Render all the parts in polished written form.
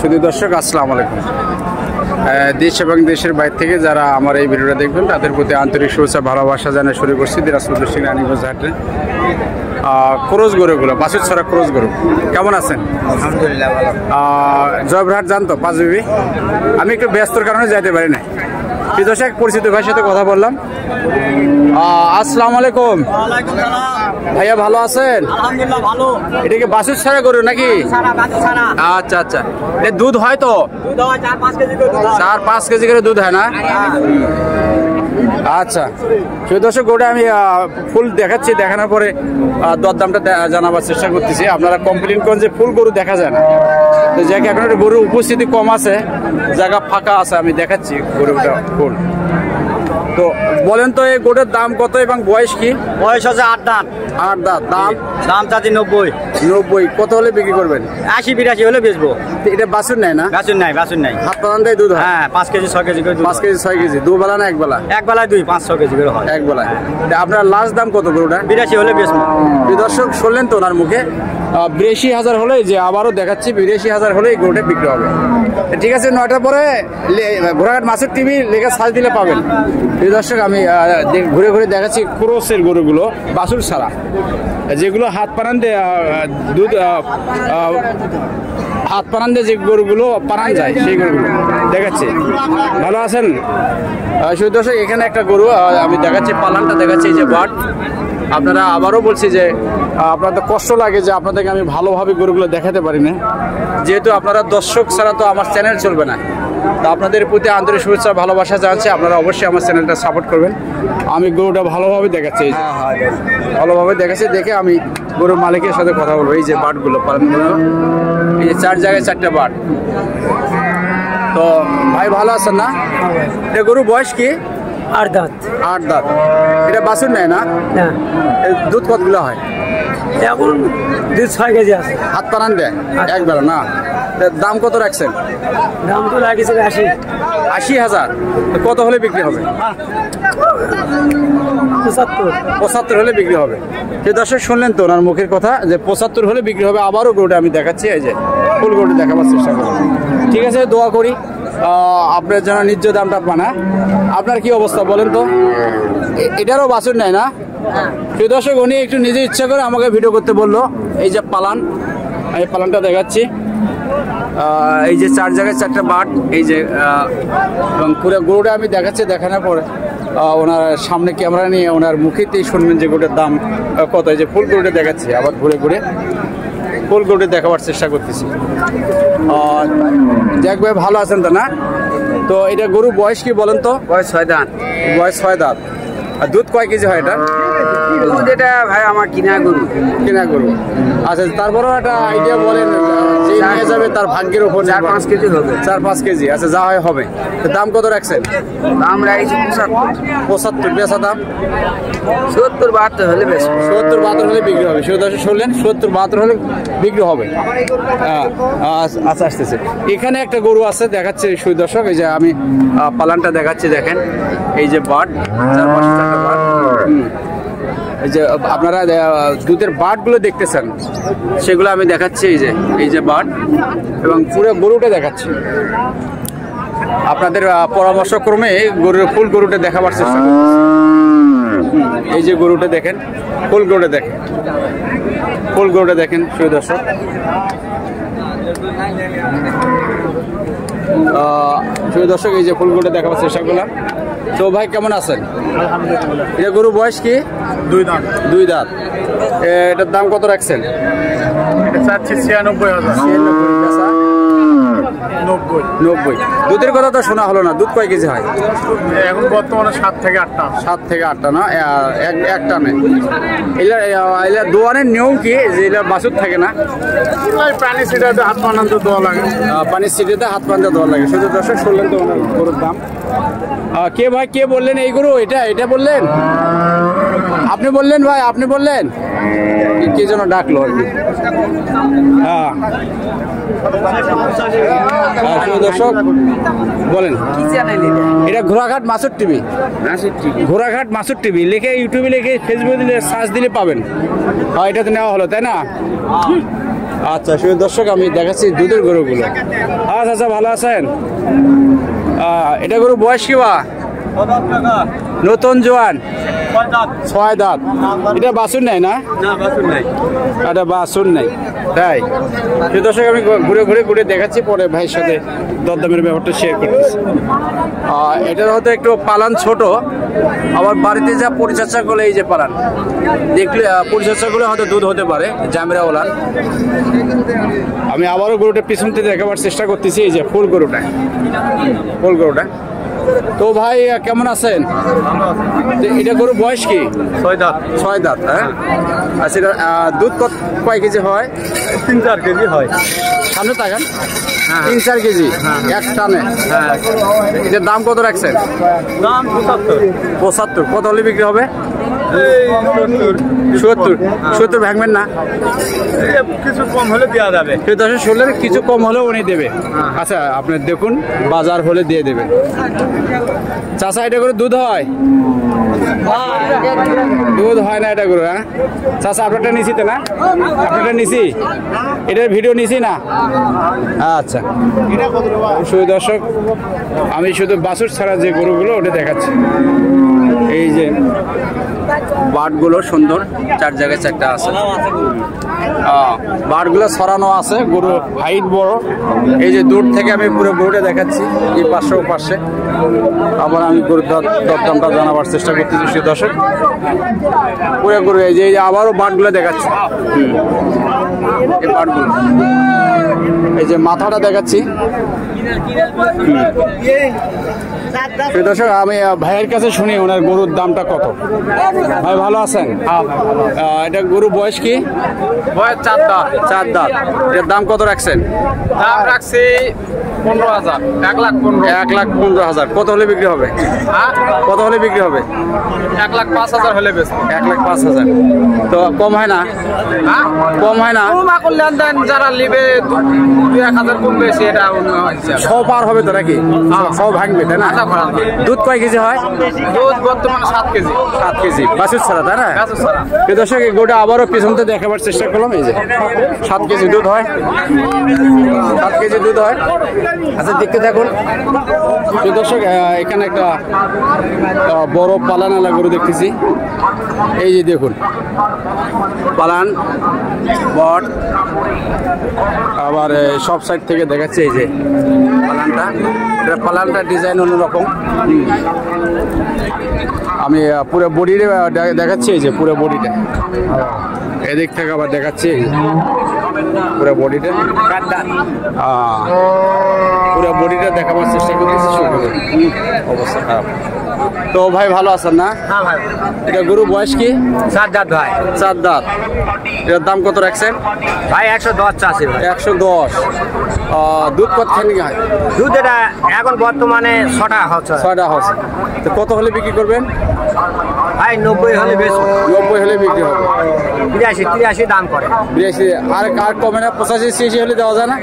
শুধু দর্শক আসসালামু আলাইকুম। দেশ এবং দেশের বাইরে থেকে যারা আমার এই ভিডিওটা দেখবেন তাদের প্রতি আন্তরিক শুভেচ্ছা ভালোবাসা জানিয়ে শুরু করছি দিনাজপুর ডিস্ট্রিক্ট রানীগঞ্জ হাটে ক্রোজ গরুগুলো বাছুর ছড়া ক্রোজ গরু। কেমন আছেন? আলহামদুলিল্লাহ ভালো। জয়পুরহাট যান তো পাঁচ বিবি? আমি একটু ব্যস্তর কারণে যাইতে পারি না। প্রিয় দর্শক, পরিচিত ভাইয়ের সাথে কথা বললাম। আসসালামু আলাইকুম ভাইয়া, ভালো আছেন? আলহামদুলিল্লাহ ভালো। এটা কি বাছুর ছড়া গরু নাকি? আচ্ছা আচ্ছা, দুধ হয় তো? 4-5 কেজি করে দুধ হয় না? আচ্ছা দর্শক, গোটা আমি ফুল দেখাচ্ছি, দেখানোর পরে দরদামটা জানাবার চেষ্টা করতেছি। আপনারা কমপ্লেন করেন যে ফুল গরু দেখা যায় না, তো যাকে এখন একটা গরুর উপস্থিতি কম আছে, জায়গা ফাঁকা আছে, আমি দেখাচ্ছি গরুটা ফুল। তো বলেন তো এই গোটার দাম কত এবং বয়স কি? বয়স হচ্ছে 8 দাঁত। 8 দাঁত। দাম চাচ্ছি 90। কত হলে বিক্রি করবেন? 80-82 হলে বেচবো। এটা বাছুর নেয় না? বাছুর নাই। হাত পালান দেয় দুধ? হ্যাঁ, 5 কেজি 6 কেজি করে। 5 কেজি 6 কেজি দুবেলা না একবেলা? একবেলায় 2-5-6 কেজি করে হয়। একবেলায়। আপনার লাস্ট দাম কত গরুটা? 82 হলে বেচবো। দর্শক শুনলেন তো ওনার মুখে, 82,000 হলে, যে আবারও দেখাচ্ছি 82,000 হলে এই গরুটা বিক্রি হবে। ঠিক আছে, 9টার পরে ঘোড়াঘাট মাছের টিভি লেখা সার্চ দিলে পাবেন। দর্শক, আমি ঘুরে ঘুরে দেখাচ্ছি ক্রোসের গরুগুলো বাছুর ছাড়া, যেগুলো হাত পানান দিয়ে দুধ হাত পানান দিয়ে যে গরুগুলো পানান যায় সেই গরুগুলো দেখাচ্ছি। ভালো আছেন? শুধু দর্শক, এখানে একটা গরু আমি দেখাচ্ছি, পালানটা দেখাচ্ছি, এই যে বাট। আপনারা আবারও বলছি যে আপনাদের কষ্ট লাগে যে আপনাদেরকে আমি ভালোভাবে গরুগুলো দেখাতে পারি না, যেহেতু আপনারা দর্শক ছাড়া তো আমার চ্যানেল চলবে না। তো আপনাদের প্রতি আন্তরিক শুভেচ্ছা ভালোবাসা জানাচ্ছি, আপনারা অবশ্যই আমার চ্যানেলটা সাপোর্ট করবেন। আমি গরুটা ভালোভাবে দেখাচ্ছি, ভালোভাবে দেখাচ্ছি, দেখে আমি গরুর মালিকের সাথে কথা বলবো। এই যে বাটগুলো পালনগুলো, এই যে 4 জায়গায় 4টা বাট। তো ভাই ভালো আছেন না? এটা গরুর বয়স কি? 8 দাঁত। 8 দাঁত। এটা বাছুর নেয় না? দুধ কতগুলো হয়? এখন দুধ 6 কেজি আছে। হাত পানান দেয় একবেলা না? দাম কত রাখছেন? দাম তো লাগিয়েছে 80,000। কত হলে বিক্রি হবে? 75 হলে বিক্রি হবে। যে দর্শক শুনলেন তো ওনার মুখের কথা, যে 75 হলে বিক্রি হবে। আবারও গরুটা আমি দেখাচ্ছি, এই যে ফুল গরুটা দেখাবার চেষ্টা করবো। ঠিক আছে, দোয়া করি আপনার যেন ন্যায্য দামটা পান। আপনার কি অবস্থা বলেন তো? এটারও বাছুর নেয় না? প্রিয় দর্শক, উনি একটু নিজে ইচ্ছা করে আমাকে ভিডিও করতে বললো। এই যে পালান, এই পালানটা দেখাচ্ছি, এই যে 4 জায়গায় 4টা বাট, এই যে এবং পুরো গরুটা আমি দেখাচ্ছি। দেখানোর পরে ওনার সামনে ক্যামেরা নিয়ে ওনার মুখেতেই শুনবেন যে গরুটার দাম কত। এই যে ফুল গরুটা দেখাচ্ছি, আবার ঘুরে ঘুরে ফুল গরুটা দেখাবার চেষ্টা করতেছি। দেখ ভাই, ভালো আছেন তো না? তো এটা গরু বয়স কি বলেন তো? বয়স 6 দাঁত। বয়স 6 দাঁত। আর দুধ কয় কেজি হয় এটা? দুধ এটা ভাই আমার কিনা গরু। আচ্ছা, তারপরেও একটা আইডিয়া বলেন, যে নিয়ে যাবে তার ভাগ্যের উপর। 4-5 কেজি হবে। 4-5 কেজি। আচ্ছা, যা হয় হবে। দাম কত রাখছেন? দাম রাখছি 75। বেচা দাম 70-72 হলে বেশ। 70-72 হলে বিক্রি হবে। শুনলেন, 70-72 হলে বিক্রি হবে। আচ্ছা, আসতেছে। এখানে একটা গরু আছে দেখাচ্ছে সুই দর্শক, এই যে আমি পালানটা দেখাচ্ছি, দেখেন এই যে বাট, 4-5 বাট। এই যে আপনারা দুধের বাটগুলো দেখতেছেন, সেগুলো আমি দেখাচ্ছি। এই যে বাট এবং পুরো গরুটা দেখাচ্ছি। আপনাদের পরামর্শক্রমে গরুর ফুল গরুটা দেখাবার চেষ্টা করছি। এই যে গরুটা দেখেন, ফুল গরুটা দেখেন, ফুল গরুটা দেখেন প্রিয় দর্শক। প্রিয় দর্শক, এই যে ফুল গরুটা দেখাবার চেষ্টা করলাম। তো ভাই কেমন আছেন? এটা গরু বয়স কি? 2 দাঁত। 2 দাঁত। এটার দাম কত রাখছেন? এটা চাচ্ছি 96,000। 90। দুধের কথা তো শোনা হলো না। দুধ কয় কেজি হয় এখন বর্তমানে? 7 থেকে 8টা। 7 থেকে 8টা না? একটা নেই। এলা দোয়ানের নিয়ম কি, যে এলা বাছুর থাকে না? পানি ছিটাতে হাত পানাতে দেওয়া লাগে। পানির সিটিতে হাত পানাতে দেওয়া লাগে। শুধু দর্শক শুনলেন তো ওনার গরুর দাম। কে ভাই, কে বললেন এই গরু? এটা বললেন আপনি? বললেন ভাই, আপনি বললেন? কে যেন ডাকলো আর কি। হ্যাঁ, দর্শক বলেন, এটা ঘোড়াঘাট মাছুর টিভি। ঘোড়াঘাট মাছুর টিভি লিখে ইউটিউবে লিখে ফেসবুকে দিলে সার্চ দিলে পাবেন। এটাতে নেওয়া হলো, তাই না? আচ্ছা শুধু দর্শক আমি দেখাচ্ছি দুধের গরুগুলো। আচ্ছা আচ্ছা ভালো আছেন? এটা গরু বয়স কি বা? নতুন জোয়ান, 6 দাঁত। এটা বাছুর নাই না? এটা বাছুর নাই, তাই দর্শক আমি ঘুরে দেখাচ্ছি, পরে ভাইয়ের সাথে দরদামের ব্যাপারটা শেয়ার করতেছি। এটার হয়তো একটু পালান ছোট, আবার বাড়িতে যা পরিচর্যা করলে এই যে পালান দেখলে পরিচর্যা করলে হয়তো দুধ হতে পারে জামেরা ওলান। আমি আবারও গরুটা পিছন থেকে দেখাবার চেষ্টা করতেছি। এই যে ফুল গরুটা। তো ভাই কেমন আছেন? এটা গরু বয়স কি? 6 দাঁত। হ্যাঁ আচ্ছা, দুধ কয় কেজি হয়? 3-4 কেজি হয়। সামনে তাকান, 3-4 কেজি এক টানে। এটার দাম কত রাখছেন? দাম 75। কত হলে বিক্রি হবে? 70 ভাঙবেন না? কিছু কম হলে দেওয়া যাবে। 16 কিছু কম হলেও উনি দেবে। আচ্ছা আপনি দেখুন, বাজার হলে দিয়ে দেবেন। চাচা এটা করে দুধ হয়? দুধ হয় না এটা করে? হ্যাঁ চাচা আপনারটা নিছি তো না? আপনারটা নিছি, এটার ভিডিও নিছি না? আচ্ছা শুধু দর্শক আমি শুধু বাছুর ছাড়া যে গরুগুলো ওটা দেখাচ্ছি। এই যে বাটগুলো সুন্দর, 4 জায়গায় 4টা আছে। বাটগুলো ছড়ানো আছে, গরু হাইট বড়। এই যে দূর থেকে আমি পুরো গরুটা দেখাচ্ছি, এই পাশে ও পাশে। আবার আমি গরুর দরদামটা জানাবার চেষ্টা করতেছি সেই দর্শক। পুরো গরু এই যে আবারও বাটগুলো দেখাচ্ছি। এই বাটগুলো, এই যে মাথাটা দেখাচ্ছি। দর্শক আমি ভাইয়ের কাছে শুনি ওনার গরুর দামটা কত। ভাই ভালো আছেন? এটা গরু বয়স কি? বয়স 4 দাঁত। 4 দাঁত। এটার দাম কত রাখছেন? দাম রাখছি 15,000। 1,15,000। কত হলে বিক্রি হবে? কত হলে বিক্রি হবে? 1,05,000 হলে বেশ। 1,05,000। তো কম হয় না? কম হয় না? লেনদেন যারা নিবে 2-1,000 কমবে, সেটা অন্য হিসাব। 100 পার হবে তো নাকি? 100 ভাঙবে তাই না? দুধ কয় কেজি হয়? দুধ বর্তমানে 7 কেজি। 7 কেজি বাছুর ছাড়া তাই না? বাছুর ছাড়া। দর্শক এই গরুটা আবারও পিছনতে দেখাবার চেষ্টা করলাম। এই যে 7 কেজি দুধ হয়, 7 কেজি দুধ হয়। আচ্ছা দেখতে থাকুন দর্শক। এখানে একটা বড় পালানালা গরু দেখতেছি। এই যে দেখুন পালান বট, আবার সব সাইড থেকে দেখাচ্ছে। এই যে পালানটা ডিজাইন অন্যরকম। আমি পুরো বডিটা দেখাচ্ছি। এই যে পুরো বডিটা এদিক থেকে আবার দেখাচ্ছি। পুরো বডিটা পুরো বডিটা দেখাবার চেষ্টা করতেছি। অবস্থা খারাপ। তো ভাই ভালো আছেন না? হ্যাঁ ভাই। এটা গরু বয়স কি? 4 দাঁত ভাই। 4 দাঁত। এটার দাম কত রাখছেন? ভাই 110 চাষি ভাই। 110। দুধ কতখানি হয়? দুধ এটা এখন বর্তমানে 6টা হচ্ছে। 6টা হচ্ছে। তো কত হলে বিক্রি করবেন? ভাই 90 হলে বেশ। 90 হলে বিক্রি হবে। 83 দাম করে। 82। আর কমে না? 85-86 হলে দেওয়া যায় না?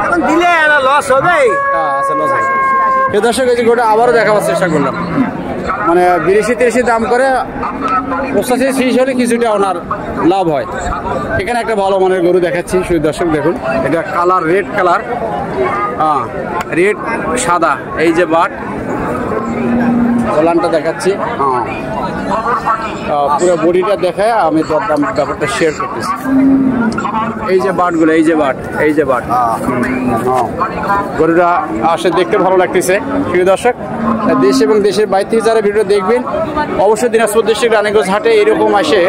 এখন দিলে লস হবে। আচ্ছা লস হবে। দর্শক এই যে গোটা আবারও দেখাবার চেষ্টা করলাম, মানে 82-83 দাম করে 85-86 হলে কিছুটা ওনার লাভ হয়। এখানে একটা ভালো মানের গরু দেখাচ্ছি শুধু দর্শক দেখুন। এটা কালার রেড কালার, রেড সাদা। এই যে বাট ওলানটা দেখাচ্ছি। পুরো বডিটা দেখায় আমি দরদাম ব্যাপারটা শেয়ার করতেছি। এই যে বাটগুলো, এই যে বাট গরুটা আসে দেখতে ভালো লাগতেছে। প্রিয় দর্শক, দেশ এবং দেশের বাইরে থেকে যারা ভিডিও দেখবেন অবশ্যই দিনাজপুর ডিস্ট্রিক্ট রানীগঞ্জ হাটে এরকম আসে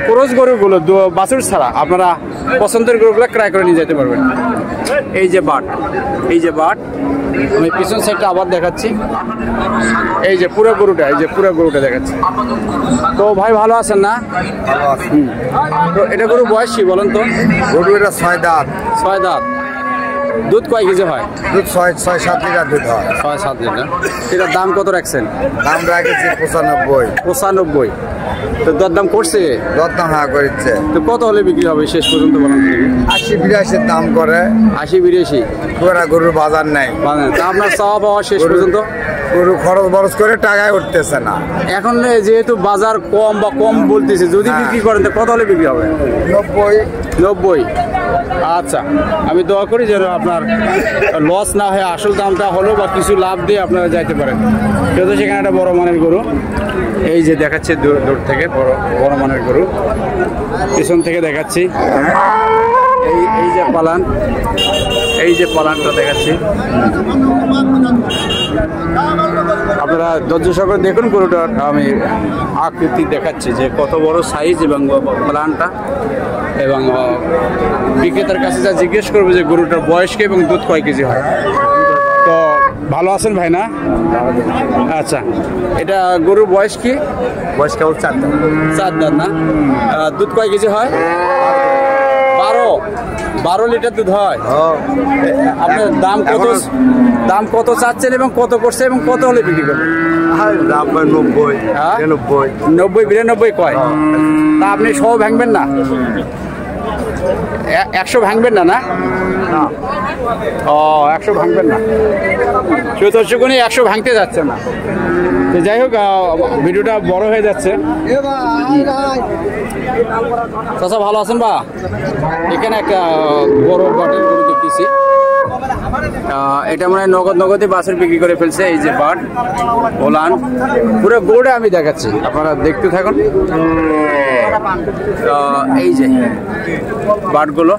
ক্রস গরুগুলো বাছুর ছাড়া আপনারা পছন্দের গরুগুলো ক্রয় করে নিয়ে যেতে পারবেন। এই যে বাট, আমি পিছন সাইডটা আবার দেখাচ্ছি। এই যে পুরো গরুটা দেখাচ্ছি। তো ভাই ভালো আছেন না? তো এটা গরু বয়স কি বলেন তো? গরু এটা 6 দাঁত। 6 দাঁত। দুধ কয় কেজি হয়? দুধ 6-7 লিটার দুধ হয়। 6-7 লিটার। এটার দাম কত রাখছেন? দাম রাখেছি 95। 95। তো দরদাম করছে? দরদাম হ্যাঁ করেছে। তো কত হলে বিক্রি হবে শেষ পর্যন্ত বলেন? 80-82 দাম করে। 80-82। গরুর বাজার নাই। তা আপনার চাওয়া পাওয়া শেষ পর্যন্ত? গরু খরচ বরচ করে টাকায় উঠতেছে না। এখন যেহেতু বাজার কম বলতেছে, যদি বিক্রি করেন তো কত হলে বিক্রি হবে? 90। আচ্ছা, আমি দোয়া করি যেন আপনার লস না হয়, আসল দামটা হলো বা কিছু লাভ দিয়ে আপনারা যাইতে পারেন। যেহেতু সেখানে একটা বড় মানের গরু, এই যে দেখাচ্ছে দূর থেকে বড় মানের গরু, পিছন থেকে দেখাচ্ছি এই যে পালানটা দেখাচ্ছি। আপনারা ধৈর্য সহকারে দেখুন গরুটার আমি আকৃতি দেখাচ্ছি যে কত বড় সাইজ এবং পালানটা, এবং বিক্রেতার কাছে যা জিজ্ঞেস করবো যে গরুটার বয়স কি এবং দুধ কয় কেজি হয়। তো ভালো আছেন ভাই না? আচ্ছা, এটা গরুর বয়স কি? বয়স কেবল 4 দাঁত। 4 দাঁত না? দুধ কয় কেজি হয়? 12 লিটার দুধ হয়। আপনার দাম কত চাচ্ছেন এবং কত করছে এবং কত হলে বিক্রি করবেন? 90-92 কয়। তা আপনি সহ ভাঙবেন না? 100 ভাঙবেন না? না, ও 100 ভাঙবেন না। চতুর্থগুণে 100 ভাঙতে যাচ্ছে না। তো যাই হোক, ভিডিওটা বড় হয়ে যাচ্ছে। চাচা ভালো আছেন বা? এখানে একটা বড় বাটের গরু দেখতেছি, এটা মানে নগদে বাছুর বিক্রি করে ফেলছে। এই যে বাট ওলান পুরো গরুটা আমি দেখাচ্ছি, আপনারা দেখতে থাকুন। এই যে বাটগুলো,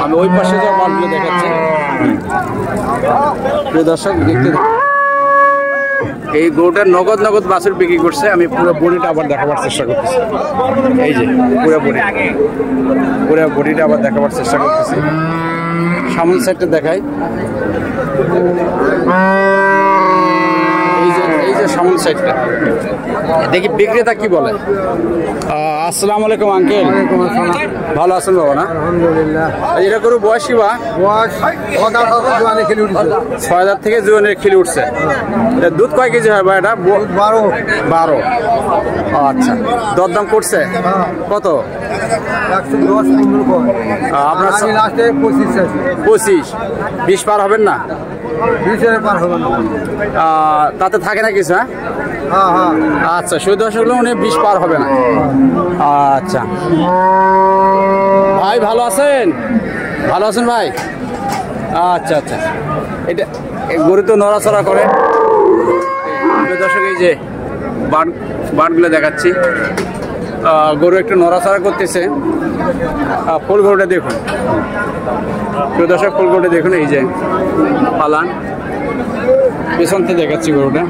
আমি ওই পাশে যে বাটগুলো দেখাচ্ছি, প্রিয় দর্শক দেখতে থাকুন। এই গরুটার নগদ বাছুর বিক্রি করছে। আমি পুরো বডিটা আবার দেখাবার চেষ্টা করতেছি। এই যে পুরো বডিটা আবার দেখাবার চেষ্টা করতেছি। সামনের সাইডটা দেখাই, এই যে সামনের সাইডটা দেখি বিক্রেতা কি বলে। আসসালামু আলাইকুম আঙ্কেল, ভালো আছেন বাবা? না, এটা গরু বয়স কি বা? 6 দাঁত থেকে জোয়ানের খিলি উঠছে। এটা দুধ কয় কেজি হয় বা? এটা 12। আচ্ছা, দরদাম করছে কত? 110-15 আপনার 25 20 পার হবেন না? 20 পার হবে না। তাতে থাকে না কিছু? হ্যাঁ। আচ্ছা, 14 হলে উনি 20 পার হবে না। আচ্ছা ভাই, ভালো আছেন? ভালো আছেন ভাই? আচ্ছা, এটা গরু তো নড়াচড়া করে। দর্শক এই যে বাটগুলো দেখাচ্ছি, গরু একটু নড়াচড়া করতেছে। ফুল গরুটা দেখুন, দর্শক ফুল গরুটা দেখুন। এই যে পালান, পেছন থেকে দেখাচ্ছি গরুটা।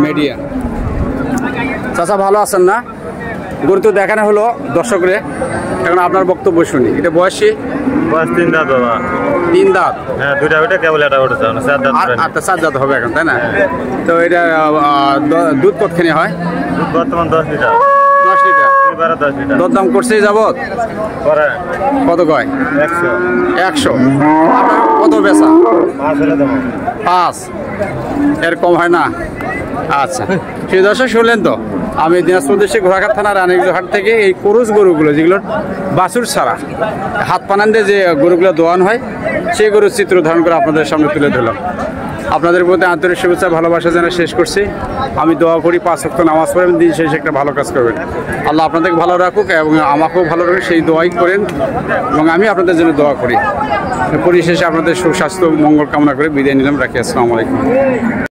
মিডিয়া। চাচা ভালো আছেন না? গরু তো দেখানো হলো দর্শকরে, এখন আপনার বক্তব্য শুনি। এটা বয়সী? বয়স 3 দাঁত বাবা। 3 দাঁত? হ্যাঁ, 2টা ওইটা কেবল এটা উঠেছে, 4 দাঁত। আচ্ছা, 4 দাঁত হবে এখন, তাই না? তো এটা দুধ কতখানি হয়? বর্তমান 10 লিটার। 10 লিটার। 10 লিটার। দরদাম করছে যাবত? কত কয়? 100। আপনার কত বেচা? 5। এর কম হয় না? আচ্ছা, সেই দর্শক শুনলেন তো, আমি দিনাজপুর দেশে ঘোড়াঘাট থানা রানীগঞ্জ থেকে এই করুজ গরুগুলো, যেগুলোর বাছুর ছাড়া হাত পানান দিয়ে যে গরুগুলো দোয়ান হয়, সেই গরুর চিত্র ধারণ করে আপনাদের সামনে তুলে ধরলাম। আপনাদের প্রতি আন্তরিক শুভেচ্ছা ভালোবাসা জানা শেষ করছি। আমি দোয়া করি 5 ওয়াক্ত নামাজ পড়েন, দিন শেষে একটা ভালো কাজ করবেন। আল্লাহ আপনাদেরকে ভালো রাখুক এবং আমাকেও ভালো রাখুক, সেই দোয়াই করেন এবং আমি আপনাদের জন্য দোয়া করি। পরিশেষে আপনাদের সুস্বাস্থ্য মঙ্গল কামনা করে বিদায় নিলাম। রাখি। আসসালামু আলাইকুম।